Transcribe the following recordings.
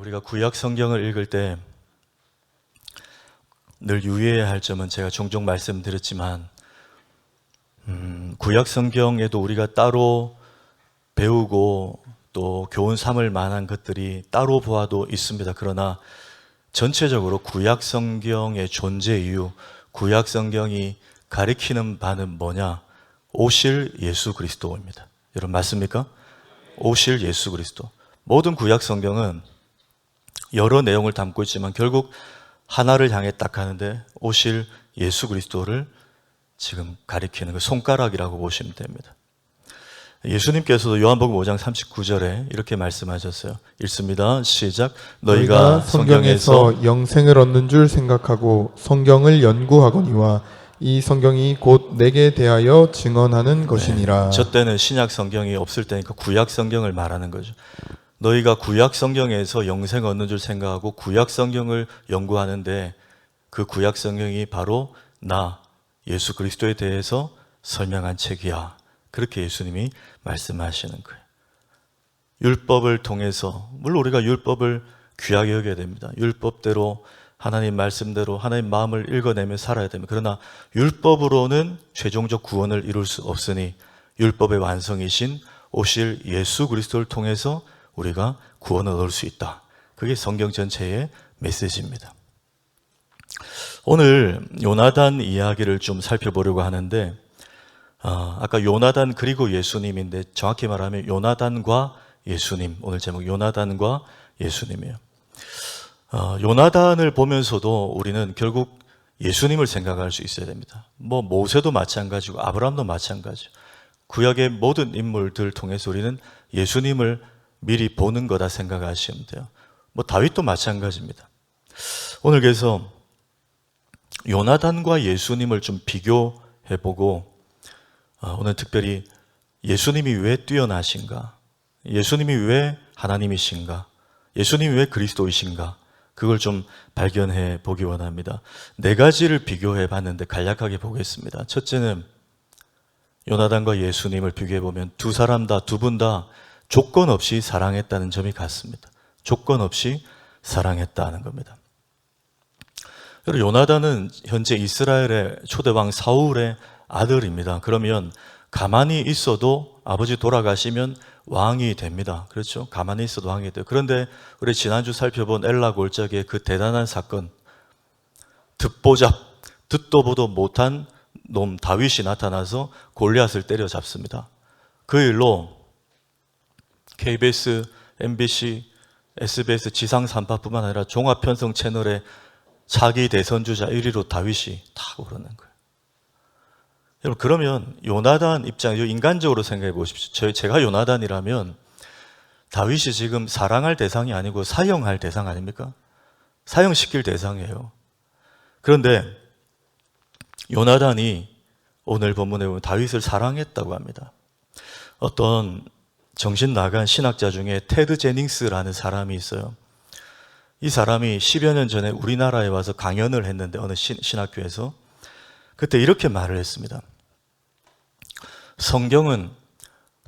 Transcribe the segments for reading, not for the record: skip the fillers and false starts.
우리가 구약 성경을 읽을 때 늘 유의해야 할 점은 제가 종종 말씀드렸지만 구약 성경에도 우리가 따로 배우고 또 교훈 삼을 만한 것들이 따로 보아도 있습니다. 그러나 전체적으로 구약 성경의 존재 이유, 구약 성경이 가리키는 바는 뭐냐? 오실 예수 그리스도입니다. 여러분 맞습니까? 오실 예수 그리스도. 모든 구약 성경은 여러 내용을 담고 있지만 결국 하나를 향해 딱 가는데 오실 예수 그리스도를 지금 가리키는 그 손가락이라고 보시면 됩니다. 예수님께서도 요한복음 5장 39절에 이렇게 말씀하셨어요. 읽습니다. 시작. 너희가 성경에서 영생을 얻는 줄 생각하고 성경을 연구하거니와 이 성경이 곧 내게 대하여 증언하는 것이니라. 저 때는 신약 성경이 없을 때니까 구약 성경을 말하는 거죠. 너희가 구약 성경에서 영생 얻는 줄 생각하고 구약 성경을 연구하는데 그 구약 성경이 바로 나 예수 그리스도에 대해서 설명한 책이야. 그렇게 예수님이 말씀하시는 거예요. 율법을 통해서 물론 우리가 율법을 귀하게 여겨야 됩니다. 율법대로 하나님 말씀대로 하나님 마음을 읽어내며 살아야 됩니다. 그러나 율법으로는 최종적 구원을 이룰 수 없으니 율법의 완성이신 오실 예수 그리스도를 통해서 우리가 구원을 얻을 수 있다. 그게 성경 전체의 메시지입니다. 오늘 요나단 이야기를 좀 살펴보려고 하는데 아까 요나단 그리고 예수님인데 정확히 말하면 요나단과 예수님, 오늘 제목 요나단과 예수님이에요. 요나단을 보면서도 우리는 결국 예수님을 생각할 수 있어야 됩니다. 모세도 마찬가지고 아브라함도 마찬가지고 구약의 모든 인물들 통해서 우리는 예수님을 미리 보는 거다 생각하시면 돼요. 다윗도 마찬가지입니다. 오늘 그래서 요나단과 예수님을 좀 비교해보고 오늘 특별히 예수님이 왜 뛰어나신가? 예수님이 왜 하나님이신가? 예수님이 왜 그리스도이신가? 그걸 좀 발견해 보기 원합니다. 4가지를 비교해 봤는데 간략하게 보겠습니다. 첫째는 요나단과 예수님을 비교해 보면 두 분 다 조건 없이 사랑했다는 점이 같습니다. 조건 없이 사랑했다는 겁니다. 요나단은 현재 이스라엘의 초대왕 사울의 아들입니다. 그러면 가만히 있어도 아버지 돌아가시면 왕이 됩니다. 그렇죠? 가만히 있어도 왕이 돼요. 그런데 우리 지난주 살펴본 엘라 골짜기의 그 대단한 사건, 듣도 보도 못한 놈 다윗이 나타나서 골리앗을 때려잡습니다. 그 일로 KBS, MBC, SBS 지상 3파뿐만 아니라 종합편성 채널의 차기 대선주자 1위로 다윗이 탁 오르는 거예요. 여러분 그러면 요나단 입장, 인간적으로 생각해 보십시오. 제가 요나단이라면 다윗이 지금 사랑할 대상이 아니고 사형할 대상 아닙니까? 사형시킬 대상이에요. 그런데 요나단이 오늘 본문에 보면 다윗을 사랑했다고 합니다. 어떤 정신 나간 신학자 중에 테드 제닝스라는 사람이 있어요. 이 사람이 10여 년 전에 우리나라에 와서 강연을 했는데 어느 신학교에서 그때 이렇게 말을 했습니다. 성경은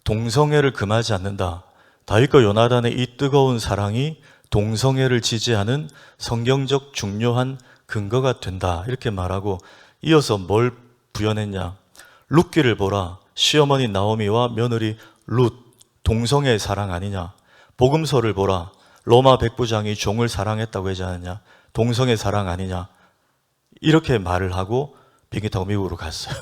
동성애를 금하지 않는다. 다윗과 요나단의 이 뜨거운 사랑이 동성애를 지지하는 성경적 중요한 근거가 된다. 이렇게 말하고 이어서 뭘 부연했냐. 룻기를 보라. 시어머니 나오미와 며느리 룻. 동성애의 사랑 아니냐. 복음서를 보라. 로마 백부장이 종을 사랑했다고 하지 않았냐. 동성애 사랑 아니냐. 이렇게 말을 하고 비행기 타고 미국으로 갔어요.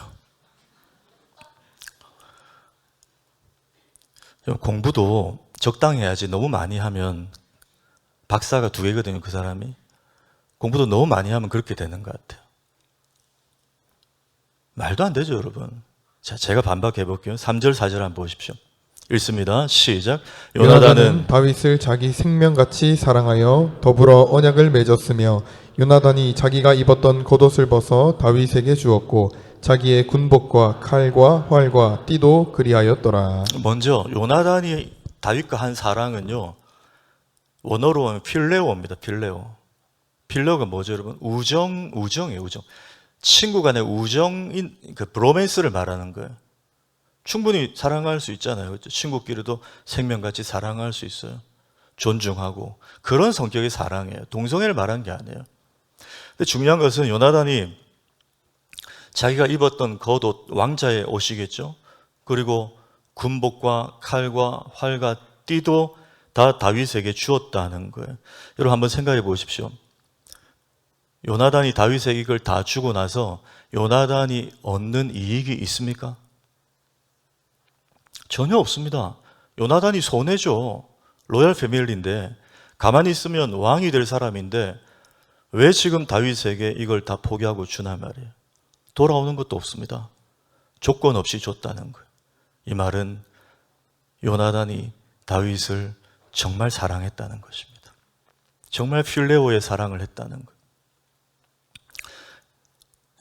공부도 적당히 해야지 너무 많이 하면 박사가 2개거든요. 그 사람이. 공부도 너무 많이 하면 그렇게 되는 것 같아요. 말도 안 되죠, 여러분. 자, 제가 반박해 볼게요. 3절, 4절 한번 보십시오. 읽습니다. 시작. 요나단은 다윗을 자기 생명같이 사랑하여 더불어 언약을 맺었으며 요나단이 자기가 입었던 겉옷을 벗어 다윗에게 주었고 자기의 군복과 칼과 활과 띠도 그리하였더라. 먼저 요나단이 다윗과 한 사랑은요, 원어로 하면 필레오입니다. 필레오가 뭐죠, 여러분? 우정이에요, 우정. 친구 간의 우정인 그 브로맨스를 말하는 거예요. 충분히 사랑할 수 있잖아요. 그렇죠? 친구끼리도 생명같이 사랑할 수 있어요. 존중하고 그런 성격의 사랑이에요. 동성애를 말한 게 아니에요. 근데 중요한 것은 요나단이 자기가 입었던 겉옷, 왕자의 옷이겠죠. 그리고 군복과 칼과 활과 띠도 다 다윗에게 주었다는 거예요. 여러분 한번 생각해 보십시오. 요나단이 다윗에게 이걸 다 주고 나서 요나단이 얻는 이익이 있습니까? 전혀 없습니다. 요나단이 손해죠. 로얄 패밀리인데 가만히 있으면 왕이 될 사람인데 왜 지금 다윗에게 이걸 다 포기하고 주나 말이에요. 돌아오는 것도 없습니다. 조건 없이 줬다는 거예요. 이 말은 요나단이 다윗을 정말 사랑했다는 것입니다. 정말 필레오의 사랑을 했다는 거예요.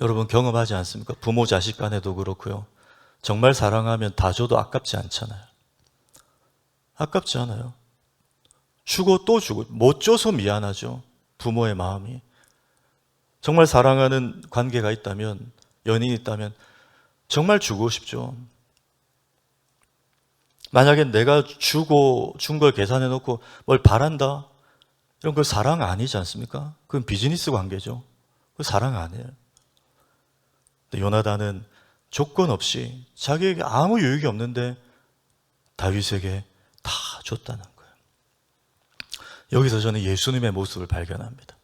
여러분 경험하지 않습니까? 부모 자식 간에도 그렇고요. 정말 사랑하면 다 줘도 아깝지 않잖아요. 아깝지 않아요. 주고 또 주고 못 줘서 미안하죠. 부모의 마음이. 정말 사랑하는 관계가 있다면, 연인이 있다면 정말 주고 싶죠. 만약에 내가 주고 준 걸 계산해 놓고 뭘 바란다? 이런 거 사랑 아니지 않습니까? 그건 비즈니스 관계죠. 그 사랑 아니에요. 근데 요나단은 조건 없이 자기에게 아무 유익이 없는데 다윗에게 다 줬다는 거예요. 여기서 저는 예수님의 모습을 발견합니다.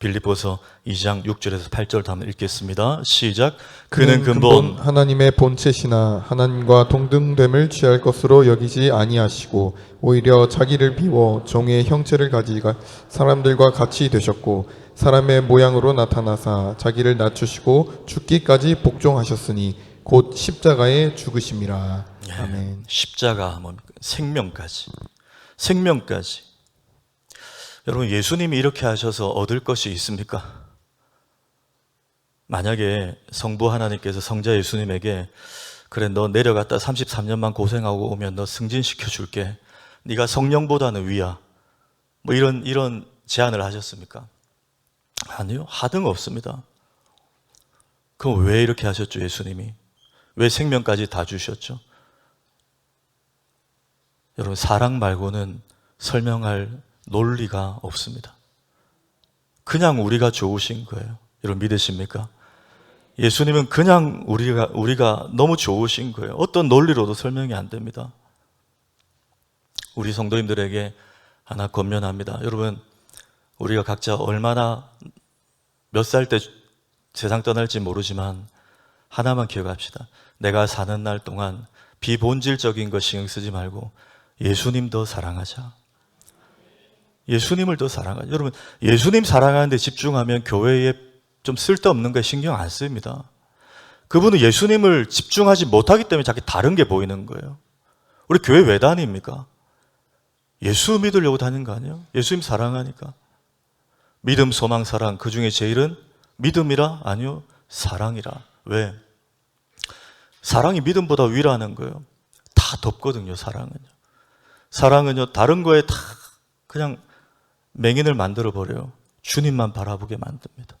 빌립보서 2장 6절에서 8절 한번 읽겠습니다. 시작. 그는 근본 하나님의 본체시나 하나님과 동등됨을 취할 것으로 여기지 아니하시고 오히려 자기를 비워 종의 형체를 가지가 사람들과 같이 되셨고 사람의 모양으로 나타나사 자기를 낮추시고 죽기까지 복종하셨으니 곧 십자가에 죽으심이라. 아멘. 십자가 뭡니까? 생명까지. 여러분 예수님이 이렇게 하셔서 얻을 것이 있습니까? 만약에 성부 하나님께서 성자 예수님에게 그래 너 내려갔다 33년만 고생하고 오면 너 승진시켜 줄게. 네가 성령보다는 위야. 뭐 이런 제안을 하셨습니까? 아니요. 하등 없습니다. 그럼 왜 이렇게 하셨죠, 예수님이? 왜 생명까지 다 주셨죠? 여러분 사랑 말고는 설명할 논리가 없습니다. 그냥 우리가 좋으신 거예요. 여러분 믿으십니까? 예수님은 그냥 우리가 너무 좋으신 거예요. 어떤 논리로도 설명이 안 됩니다. 우리 성도님들에게 하나 권면합니다. 여러분 우리가 각자 얼마나 몇 살 때 세상 떠날지 모르지만 하나만 기억합시다. 내가 사는 날 동안 비본질적인 것 신경 쓰지 말고 예수님 더 사랑하자. 예수님을 더 사랑하자. 여러분 예수님 사랑하는데 집중하면 교회에 좀 쓸데없는 거에 신경 안 씁니다. 그분은 예수님을 집중하지 못하기 때문에 자꾸 다른 게 보이는 거예요. 우리 교회 왜 다닙니까? 예수 믿으려고 다니는 거 아니에요? 예수님 사랑하니까. 믿음, 소망, 사랑 그 중에 제일은 믿음이라? 아니요. 사랑이라. 왜? 사랑이 믿음보다 위라는 거예요. 다 덮거든요. 사랑은요 다른 거에 다 그냥 맹인을 만들어 버려요. 주님만 바라보게 만듭니다.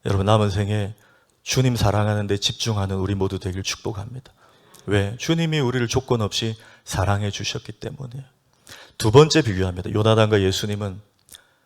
여러분 남은 생에 주님 사랑하는 데 집중하는 우리 모두 되길 축복합니다. 왜? 주님이 우리를 조건 없이 사랑해 주셨기 때문이에요. 두 번째 비교합니다. 요나단과 예수님은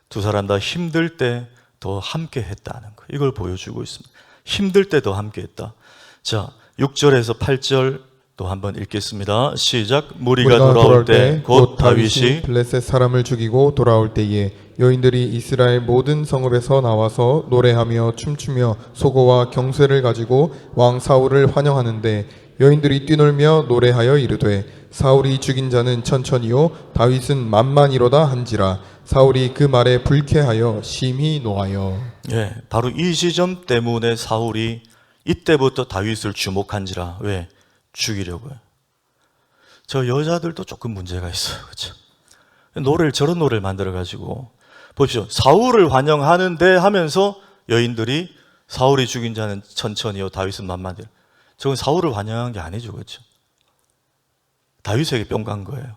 두 사람 다 힘들 때 더 함께 했다는 거. 이걸 보여주고 있습니다. 힘들 때 더 함께 했다. 자, 6절에서 8절 또 한번 읽겠습니다. 시작. 무리가 돌아올 때 곧 다윗이 블레셋 사람을 죽이고 돌아올 때에 여인들이 이스라엘 모든 성읍에서 나와서 노래하며 춤추며 소고와 경쇠를 가지고 왕 사울을 환영하는데 여인들이 뛰놀며 노래하여 이르되 사울이 죽인 자는 천천히요 다윗은 만만이로다 한지라. 사울이 그 말에 불쾌하여 심히 노하여. 예, 바로 이 지점 때문에 사울이 이때부터 다윗을 주목한지라. 왜? 죽이려고요. 저 여자들도 조금 문제가 있어요. 그렇죠? 저런 노래를 만들어 가지고 보십시오. 사울을 환영하는데 하면서 여인들이 사울이 죽인 자는 천천히요 다윗은 만만히요. 저건 사울을 환영한 게 아니죠. 그렇죠? 다윗에게 뿅 간 거예요.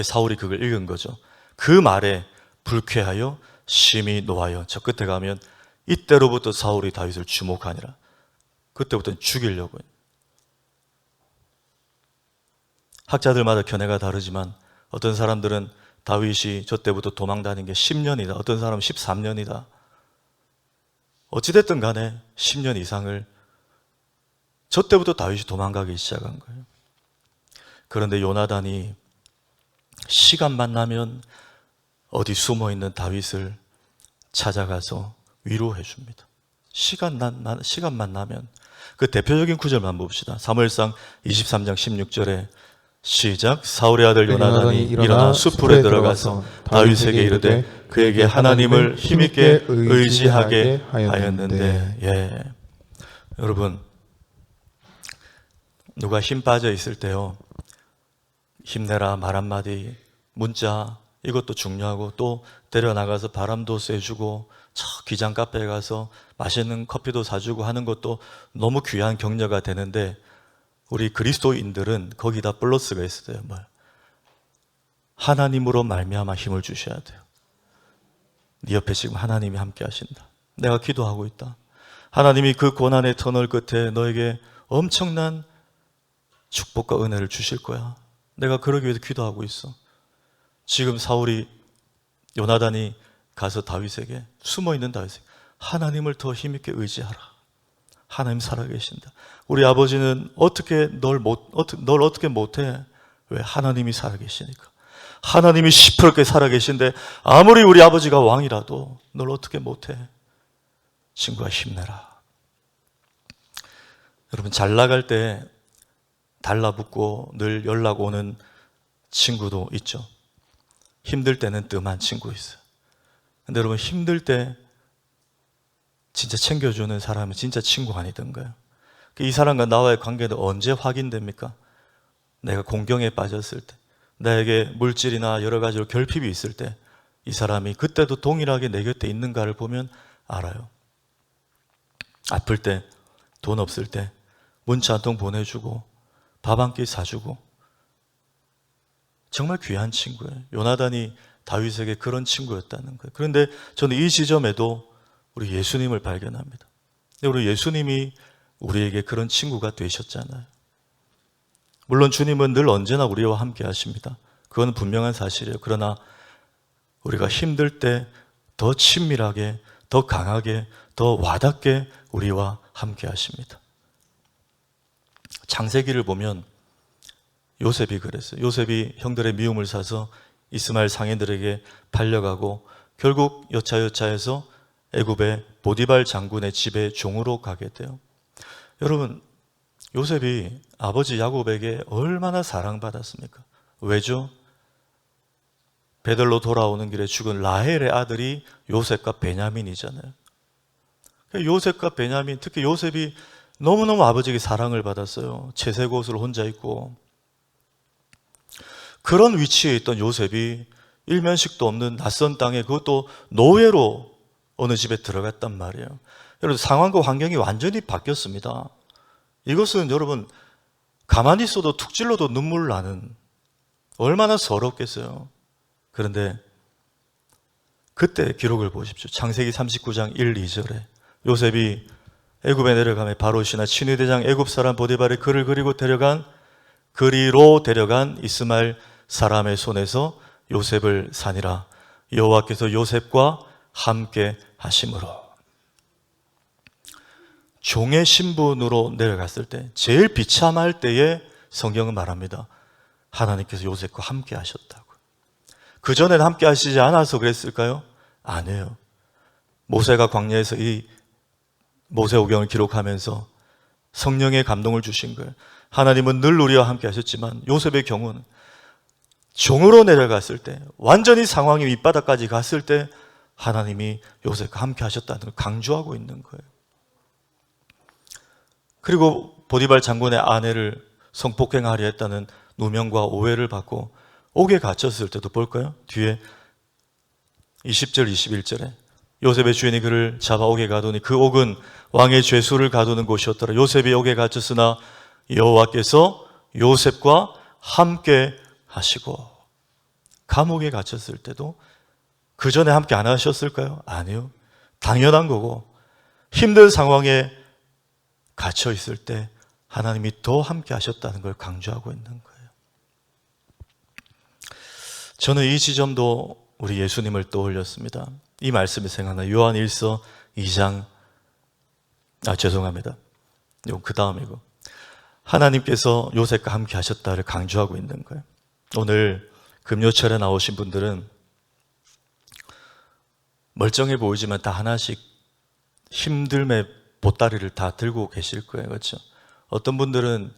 사울이 그걸 읽은 거죠. 그 말에 불쾌하여 심히 노하여. 저 끝에 가면 이때로부터 사울이 다윗을 주목하니라. 그때부터는 죽이려고요. 학자들마다 견해가 다르지만 어떤 사람들은 다윗이 저 때부터 도망 다닌 게 10년이다. 어떤 사람은 13년이다. 어찌됐든 간에 10년 이상을 저 때부터 다윗이 도망가기 시작한 거예요. 그런데 요나단이 시간만 나면 어디 숨어있는 다윗을 찾아가서 위로해 줍니다. 시간만 나면. 그 대표적인 구절만 봅시다. 사무엘상 23장 16절에 시작. 사울의 아들 요나단이 일어나 숲풀에 들어가서 다윗에게 이르되 그에게 하나님을 힘있게 의지하게 하였는데. 예. 여러분, 누가 힘 빠져 있을 때요, 힘내라 말 한마디, 문자, 이것도 중요하고, 또 데려나가서 바람도 쐬주고 저 기장 카페에 가서 맛있는 커피도 사주고 하는 것도 너무 귀한 격려가 되는데, 우리 그리스도인들은 거기다 플러스가 있어요. 하나님으로 말미암아 힘을 주셔야 돼요. 네 옆에 지금 하나님이 함께 하신다. 내가 기도하고 있다. 하나님이 그 고난의 터널 끝에 너에게 엄청난 축복과 은혜를 주실 거야. 내가 그러기 위해서 기도하고 있어. 지금 사울이, 요나단이 가서 다윗에게, 숨어있는 다윗에게 하나님을 더 힘있게 의지하라. 하나님 살아계신다. 우리 아버지는 널 어떻게 못해? 왜? 하나님이 살아계시니까. 하나님이 시퍼렇게 살아계신데 아무리 우리 아버지가 왕이라도 널 어떻게 못해? 친구가 힘내라. 여러분, 잘 나갈 때 달라붙고 늘 연락 오는 친구도 있죠. 힘들 때는 뜸한 친구 있어요. 근데 여러분, 힘들 때 진짜 챙겨주는 사람은 진짜 친구가 아니던가요? 이 사람과 나와의 관계는 언제 확인됩니까? 내가 공경에 빠졌을 때, 나에게 물질이나 여러 가지로 결핍이 있을 때, 이 사람이 그때도 동일하게 내 곁에 있는가를 보면 알아요. 아플 때, 돈 없을 때 문자 한 통 보내주고 밥 한 끼 사주고, 정말 귀한 친구예요. 요나단이 다윗에게 그런 친구였다는 거예요. 그런데 저는 이 지점에도 우리 예수님을 발견합니다. 우리 예수님이 우리에게 그런 친구가 되셨잖아요. 물론 주님은 늘 언제나 우리와 함께 하십니다. 그건 분명한 사실이에요. 그러나 우리가 힘들 때 더 친밀하게, 더 강하게, 더 와닿게 우리와 함께 하십니다. 창세기를 보면 요셉이 그랬어요. 요셉이 형들의 미움을 사서 이스마엘 상인들에게 팔려가고 결국 여차여차해서 애굽의 보디발 장군의 집에 종으로 가게 돼요. 여러분, 요셉이 아버지 야곱에게 얼마나 사랑받았습니까? 왜죠? 베들로 돌아오는 길에 죽은 라헬의 아들이 요셉과 베냐민이잖아요. 요셉과 베냐민, 특히 요셉이 너무너무 아버지에게 사랑을 받았어요. 채색 옷을 혼자 입고. 그런 위치에 있던 요셉이 일면식도 없는 낯선 땅에, 그것도 노예로 어느 집에 들어갔단 말이에요. 여러분, 상황과 환경이 완전히 바뀌었습니다. 이것은 여러분, 가만히 있어도 툭 찔러도 눈물 나는, 얼마나 서럽겠어요. 그런데 그때 기록을 보십시오. 창세기 39장 1, 2절에 요셉이 애굽에 내려가며 바로시나 친위대장 애굽 사람 보디발의 그를 그리로 데려간 이스마엘 사람의 손에서 요셉을 사니라. 여호와께서 요셉과 함께 하심으로. 종의 신분으로 내려갔을 때, 제일 비참할 때에 성경은 말합니다. 하나님께서 요셉과 함께 하셨다고. 그 전에는 함께 하시지 않아서 그랬을까요? 아니에요. 모세가 광야에서 이 모세오경을 기록하면서 성령의 감동을 주신 거예요. 하나님은 늘 우리와 함께 하셨지만 요셉의 경우는 종으로 내려갔을 때, 완전히 상황이 밑바닥까지 갔을 때 하나님이 요셉과 함께 하셨다는 걸 강조하고 있는 거예요. 그리고 보디발 장군의 아내를 성폭행하려 했다는 누명과 오해를 받고 옥에 갇혔을 때도 볼까요? 뒤에 20절 21절에 요셉의 주인이 그를 잡아 옥에 가두니 그 옥은 왕의 죄수를 가두는 곳이었더라. 요셉이 옥에 갇혔으나 여호와께서 요셉과 함께 하시고. 감옥에 갇혔을 때도 그 전에 함께 안 하셨을까요? 아니요. 당연한 거고, 힘든 상황에 갇혀 있을 때 하나님이 더 함께 하셨다는 걸 강조하고 있는 거예요. 저는 이 지점도 우리 예수님을 떠올렸습니다. 이 말씀이 생각나. 요한 1서 2장, 죄송합니다. 그 다음이고. 하나님께서 요셉과 함께 하셨다를 강조하고 있는 거예요. 오늘 금요철에 나오신 분들은 멀쩡해 보이지만 다 하나씩 힘듦의 보따리를 다 들고 계실 거예요. 그렇죠? 어떤 분들은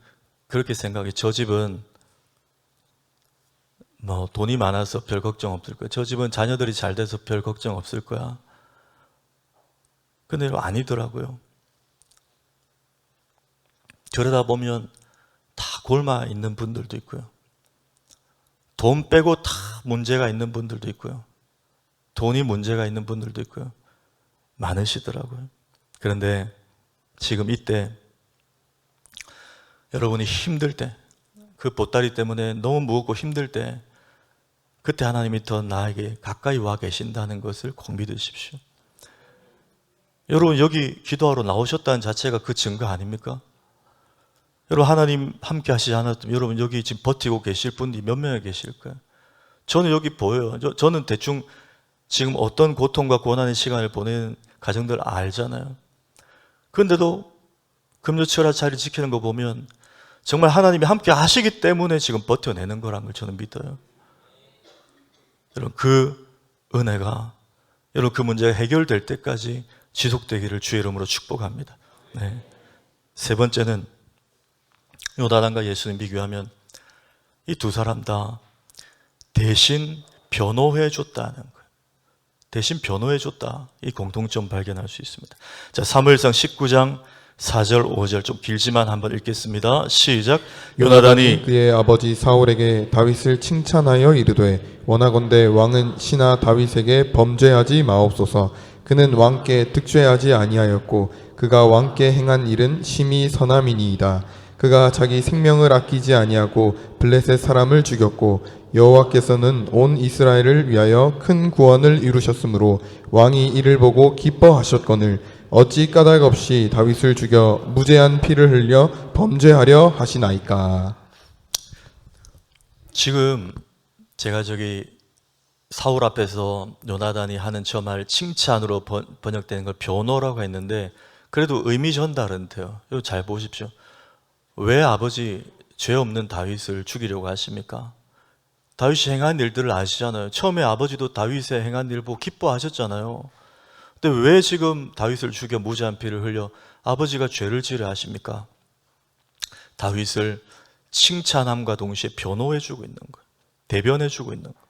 그렇게 생각해. 저 집은 뭐 돈이 많아서 별 걱정 없을 거야. 저 집은 자녀들이 잘 돼서 별 걱정 없을 거야. 근데 아니더라고요. 그러다 보면 다 골마 있는 분들도 있고요. 돈 빼고 다 문제가 있는 분들도 있고요. 돈이 문제가 있는 분들도 있고요. 많으시더라고요. 그런데 지금 이때 여러분이 힘들 때, 그 보따리 때문에 너무 무겁고 힘들 때, 그때 하나님이 더 나에게 가까이 와 계신다는 것을 꼭 믿으십시오. 여러분 여기 기도하러 나오셨다는 자체가 그 증거 아닙니까? 여러분 하나님 함께 하시지 않았다면 여러분 여기 지금 버티고 계실 분이 몇 명이 계실 거예요. 저는 여기 보여요. 저는 대충 지금 어떤 고통과 고난의 시간을 보내는 가정들 알잖아요. 그런데도 금요철야 자리 지키는 거 보면 정말 하나님이 함께 하시기 때문에 지금 버텨내는 거라는 걸 저는 믿어요. 여러분 그 은혜가 여러분 그 문제가 해결될 때까지 지속되기를 주의 이름으로 축복합니다. 네. 세 번째는 요나단과 예수님 비교하면 이 두 사람 다 대신 변호해 줬다는 거예요. 대신 변호해 줬다. 이 공통점 발견할 수 있습니다. 자, 사무엘상 19장 4절 5절 좀 길지만 한번 읽겠습니다. 시작. 요나단이 그의 아버지 사울에게 다윗을 칭찬하여 이르되 원하건대 왕은 신하 다윗에게 범죄하지 마옵소서. 그는 왕께 득죄하지 아니하였고 그가 왕께 행한 일은 심히 선함이니이다. 그가 자기 생명을 아끼지 아니하고 블레셋 사람을 죽였고 여호와께서는 온 이스라엘을 위하여 큰 구원을 이루셨으므로 왕이 이를 보고 기뻐하셨거늘 어찌 까닭 없이 다윗을 죽여 무죄한 피를 흘려 범죄하려 하시나이까. 지금 제가 저기 사울 앞에서 요나단이 하는 저 말 칭찬으로 번역되는 걸 변호라고 했는데 그래도 의미 전달은 돼요. 이거 잘 보십시오. 왜 아버지 죄 없는 다윗을 죽이려고 하십니까? 다윗이 행한 일들을 아시잖아요. 처음에 아버지도 다윗의 행한 일 보고 기뻐하셨잖아요. 근데 왜 지금 다윗을 죽여 무죄한 피를 흘려 아버지가 죄를 지으려 하십니까? 다윗을 칭찬함과 동시에 변호해주고 있는 거예요. 대변해주고 있는 거예요.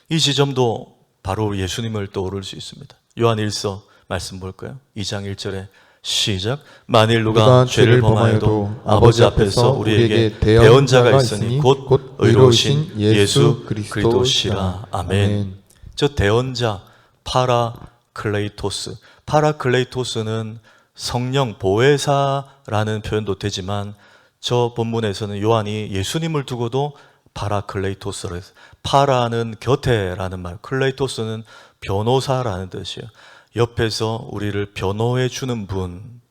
이 지점도 바로 예수님을 떠오를 수 있습니다. 요한 1서 말씀 볼까요? 2장 1절에 시작. 만일 누가 죄를 범하여도 아버지 앞에서 우리에게 대언자가 있으니 곧 의로우신 예수 그리스도시라. 아멘. 저 대언자 파라클레이토스. 파라클레이토스는 성령 보혜사라는 표현도 되지만 저 본문에서는 요한이 예수님을 두고도 파라클레이토스를 했어요. 파라는 곁에라는 말, 클레이토스는 변호사라는 뜻이에요. 옆에서 우리를 변호해 주는 분,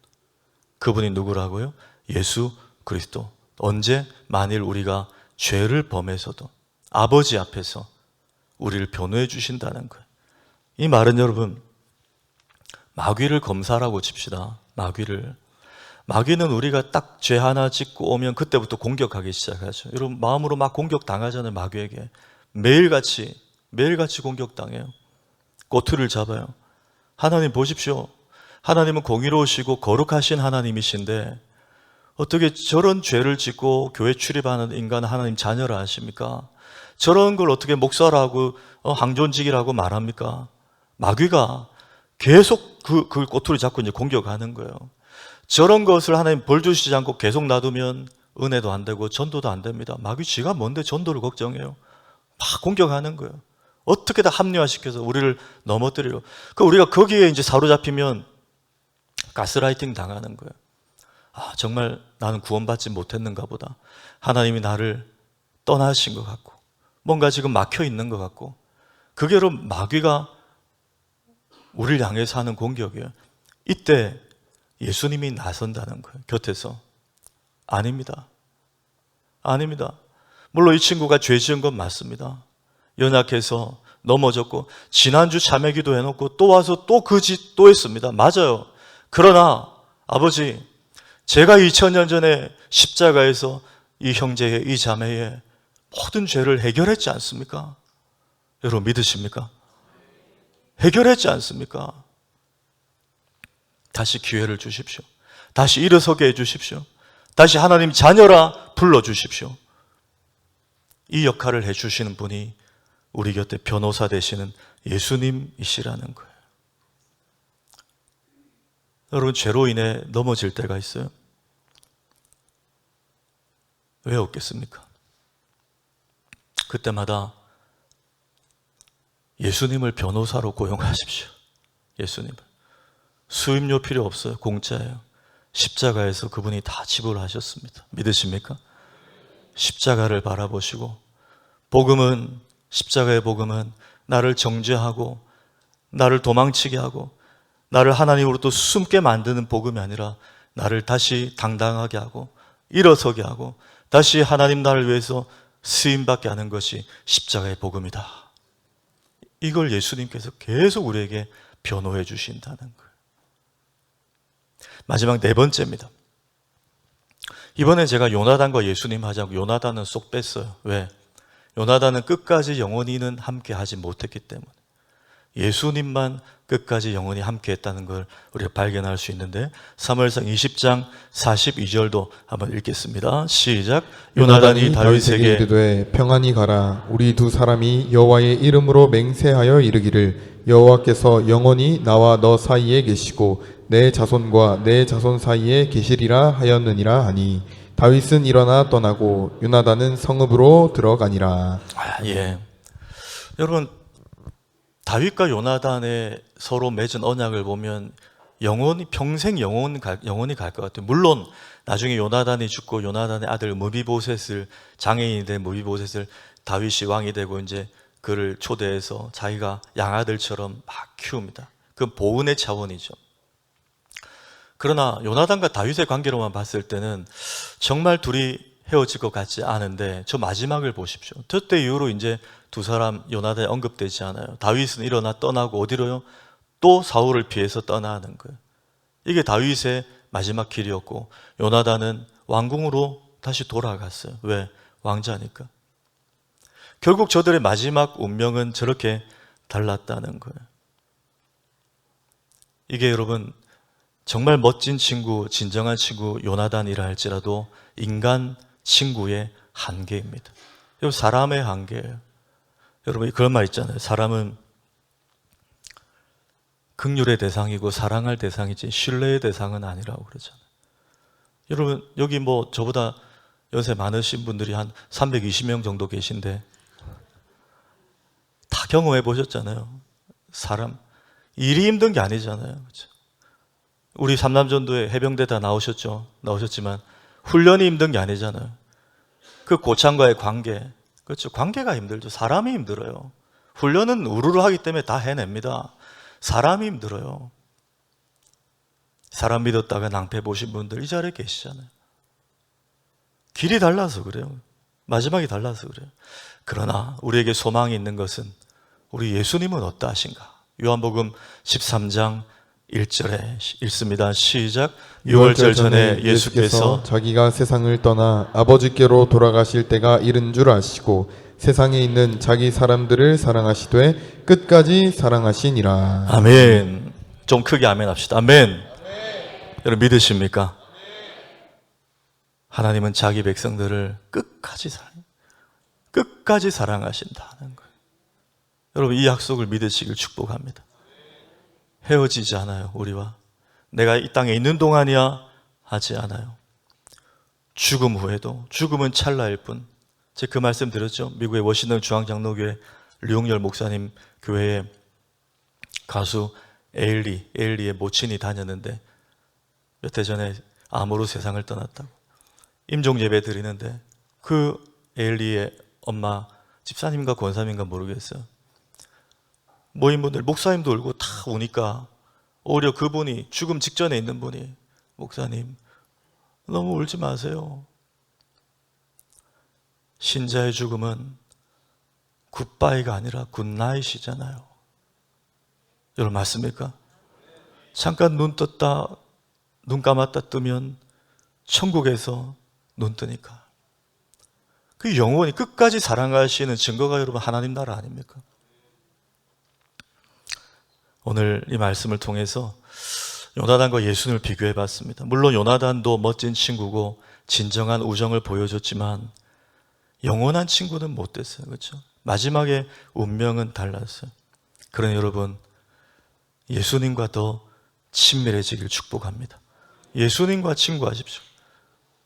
그분이 누구라고요? 예수 그리스도. 언제? 만일 우리가 죄를 범해서도 아버지 앞에서 우리를 변호해 주신다는 거예요. 이 말은 여러분 마귀를 검사라고 칩시다. 마귀는 우리가 딱 죄 하나 짓고 오면 그때부터 공격하기 시작하죠. 여러분 마음으로 막 공격당하잖아요. 마귀에게 매일같이 공격당해요. 꼬투리를 잡아요. 하나님 보십시오. 하나님은 공의로우시고 거룩하신 하나님이신데 어떻게 저런 죄를 짓고 교회 출입하는 인간을 하나님 자녀라 하십니까? 저런 걸 어떻게 목사라고 항존직이라고 말합니까? 마귀가 계속 그 꼬투리 잡고 이제 공격하는 거예요. 저런 것을 하나님 벌 주시지 않고 계속 놔두면 은혜도 안 되고 전도도 안 됩니다. 마귀 지가 뭔데 전도를 걱정해요. 막 공격하는 거예요. 어떻게 다 합리화시켜서 우리를 넘어뜨리려. 우리가 거기에 이제 사로잡히면 가스라이팅 당하는 거예요. 아, 정말 나는 구원받지 못했는가 보다. 하나님이 나를 떠나신 것 같고, 뭔가 지금 막혀 있는 것 같고, 그게 여러분 마귀가 우리를 향해서 하는 공격이에요. 이때 예수님이 나선다는 거예요. 곁에서. 아닙니다. 물론 이 친구가 죄 지은 건 맞습니다. 연약해서 넘어졌고 지난주 자매기도 해놓고 또 와서 또 그 짓 또 했습니다. 맞아요. 그러나 아버지, 제가 2000년 전에 십자가에서 이 형제의, 이 자매의 모든 죄를 해결했지 않습니까? 여러분 믿으십니까? 해결했지 않습니까? 다시 기회를 주십시오. 다시 일어서게 해주십시오. 다시 하나님 자녀라 불러주십시오. 이 역할을 해주시는 분이 우리 곁에 변호사 되시는 예수님이시라는 거예요. 여러분, 죄로 인해 넘어질 때가 있어요. 왜 없겠습니까? 그때마다 예수님을 변호사로 고용하십시오. 예수님을. 수임료 필요 없어요. 공짜예요. 십자가에서 그분이 다 지불하셨습니다. 믿으십니까? 십자가를 바라보시고, 복음은, 십자가의 복음은 나를 정죄하고 나를 도망치게 하고 나를 하나님으로부터 숨게 만드는 복음이 아니라 나를 다시 당당하게 하고 일어서게 하고 다시 하나님 나를 위해서 쓰임받게 하는 것이 십자가의 복음이다. 이걸 예수님께서 계속 우리에게 변호해 주신다는 거예요. 마지막 네 번째입니다. 이번엔 제가 요나단과 예수님 하자고 요나단은 쏙 뺐어요. 왜? 요나단은 끝까지 영원히는 함께 하지 못했기 때문에. 예수님만 끝까지 영원히 함께 했다는 걸 우리가 발견할 수 있는데, 사무엘상 20장 42절도 한번 읽겠습니다. 시작. 요나단이 다윗에게 이르되 평안히 가라. 우리 두 사람이 여호와의 이름으로 맹세하여 이르기를 여호와께서 영원히 나와 너 사이에 계시고 내 자손과 내 자손 사이에 계시리라 하였느니라 하니 다윗은 일어나 떠나고 요나단은 성읍으로 들어가니라. 예. 여러분, 다윗과 요나단의 서로 맺은 언약을 보면 영원히, 평생 영원히 갈 것 같아요. 물론 나중에 요나단이 죽고 요나단의 아들 무비보셋을, 장애인이 된 무비보셋을 다윗이 왕이 되고 이제 그를 초대해서 자기가 양아들처럼 막 키웁니다. 그건 보은의 차원이죠. 그러나 요나단과 다윗의 관계로만 봤을 때는 정말 둘이 헤어질 것 같지 않은데, 저 마지막을 보십시오. 저때 이후로 이제 두 사람 요나단이 언급되지 않아요. 다윗은 일어나 떠나고 어디로요? 또 사울을 피해서 떠나는 거예요. 이게 다윗의 마지막 길이었고, 요나단은 왕궁으로 다시 돌아갔어요. 왜? 왕자니까. 결국 저들의 마지막 운명은 저렇게 달랐다는 거예요. 이게 여러분, 정말 멋진 친구, 진정한 친구 요나단이라 할지라도 인간 친구의 한계입니다. 여러분, 사람의 한계예요. 여러분, 그런 말 있잖아요. 사람은 긍휼의 대상이고 사랑할 대상이지 신뢰의 대상은 아니라고 그러잖아요. 여러분, 여기 뭐 저보다 연세 많으신 분들이 한 320명 정도 계신데 다 경험해 보셨잖아요. 사람, 일이 힘든 게 아니잖아요. 그렇죠? 우리 삼남전도에 해병대 다 나오셨지만 훈련이 힘든 게 아니잖아요. 그 고창과의 관계, 그렇죠? 관계가 힘들죠. 사람이 힘들어요. 훈련은 우르르 하기 때문에 다 해냅니다. 사람이 힘들어요. 사람 믿었다가 낭패 보신 분들 이 자리에 계시잖아요. 길이 달라서 그래요. 마지막이 달라서 그래요. 그러나 우리에게 소망이 있는 것은 우리 예수님은 어떠하신가? 요한복음 13장 1절에 읽습니다. 시작. 유월절 전에 예수께서 자기가 세상을 떠나 아버지께로 돌아가실 때가 이른 줄 아시고 세상에 있는 자기 사람들을 사랑하시되 끝까지 사랑하시니라. 아멘. 좀 크게 아멘 합시다. 아멘. 여러분 믿으십니까? 하나님은 자기 백성들을 끝까지 사랑하신다는 거예요. 여러분, 이 약속을 믿으시길 축복합니다. 헤어지지 않아요. 우리와 내가 이 땅에 있는 동안이야 하지 않아요. 죽음 후에도, 죽음은 찰나일 뿐. 제가 그 말씀 드렸죠. 미국의 워싱턴 중앙장로교회 류용열 목사님 교회에 가수 에일리의 모친이 다녔는데 몇 해 전에 암으로 세상을 떠났다고. 임종 예배 드리는데 그 에일리의 엄마, 집사님인가 권사님인가 모르겠어요. 모임분들, 목사님도 울고 다 우니까 오히려 그분이, 죽음 직전에 있는 분이, 목사님 너무 울지 마세요. 신자의 죽음은 굿바이가 아니라 굿나잇이잖아요. 여러분 맞습니까? 잠깐 눈 떴다 눈 감았다 뜨면 천국에서 눈 뜨니까 그 영원히 끝까지 사랑하시는 증거가 여러분 하나님 나라 아닙니까? 오늘 이 말씀을 통해서 요나단과 예수님을 비교해 봤습니다. 물론 요나단도 멋진 친구고 진정한 우정을 보여줬지만 영원한 친구는 못 됐어요. 그렇죠? 마지막에 운명은 달랐어요. 그러니 여러분 예수님과 더 친밀해지길 축복합니다. 예수님과 친구하십시오.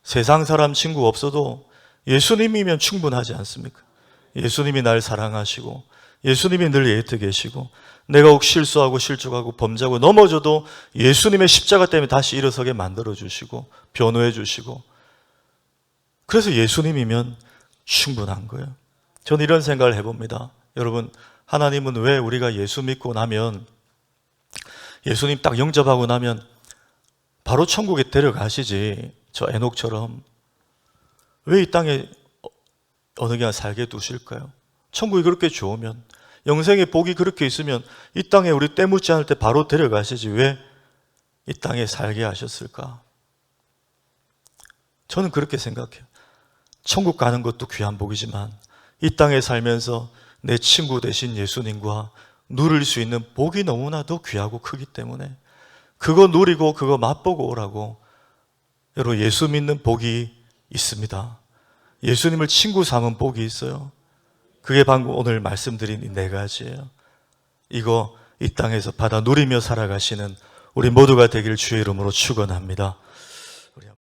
세상 사람 친구 없어도 예수님이면 충분하지 않습니까? 예수님이 날 사랑하시고 예수님이 늘 내 곁에 계시고 내가 혹 실수하고 실족하고 범죄하고 넘어져도 예수님의 십자가 때문에 다시 일어서게 만들어주시고 변호해 주시고 그래서 예수님이면 충분한 거예요. 저는 이런 생각을 해봅니다. 여러분 하나님은 왜 우리가 예수 믿고 나면 예수님 딱 영접하고 나면 바로 천국에 데려가시지 저 에녹처럼 왜 이 땅에 어느 게 살게 두실까요? 천국이 그렇게 좋으면 영생의 복이 그렇게 있으면 이 땅에 우리 때묻지 않을 때 바로 데려가시지 왜 이 땅에 살게 하셨을까? 저는 그렇게 생각해요. 천국 가는 것도 귀한 복이지만 이 땅에 살면서 내 친구 되신 예수님과 누릴 수 있는 복이 너무나도 귀하고 크기 때문에 그거 누리고 그거 맛보고 오라고 여러분 예수 믿는 복이 있습니다. 예수님을 친구 삼은 복이 있어요. 그게 방금 오늘 말씀드린 이 네 가지예요. 이거 이 땅에서 받아 누리며 살아가시는 우리 모두가 되길 주의 이름으로 축원합니다.